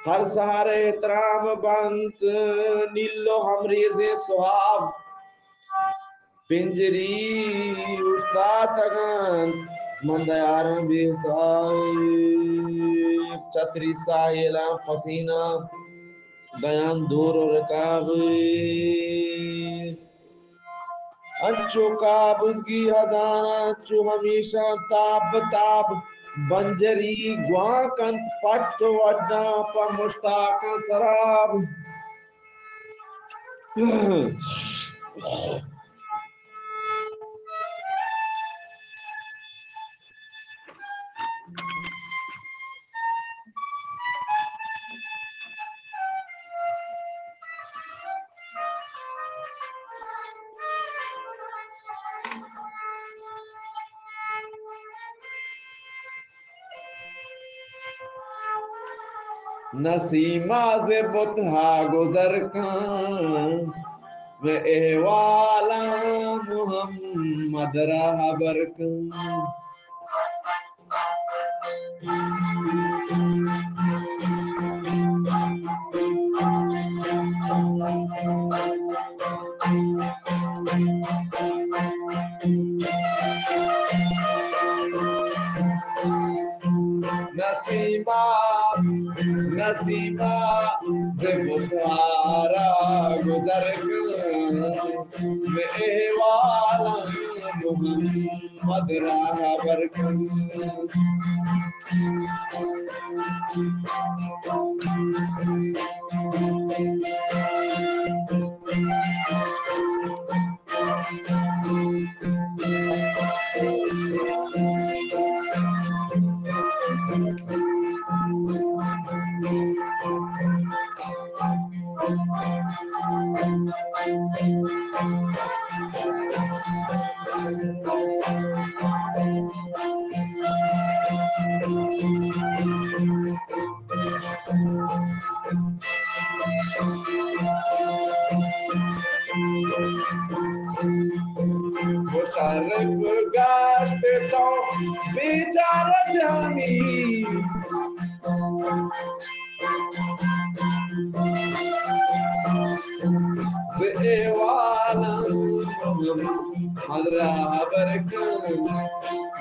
हर सहारे त्राम बंत नीलो हमरे जे सुहाव पिंजरी उस्ता तगन मंदयार बेसाई छतरी साहेला पसीना बयान दूर रकाब अंचो काबुजगी हजाना अंचो हमेशा ताब ताब बंजरी ग्वाकंत पट्ट वड्डा पर मुश्ताक सराब नसीमा से बुतहा गुजर खां वे एहवाला मोहम्मद राहबर खां नसीमा नसीमा से बुतहारा गुजर खां वे एहवाला मोहम्मद राहबर खां मुशर्रफ गाश्त तो बेचारा जानी बेवाला हजरा बरकत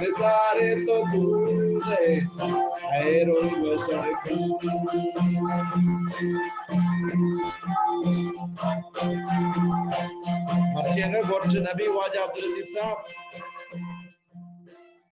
बेसारे तो दूर है रोई बशर Marciano got to Nabi Wajah Abdul Latif Saab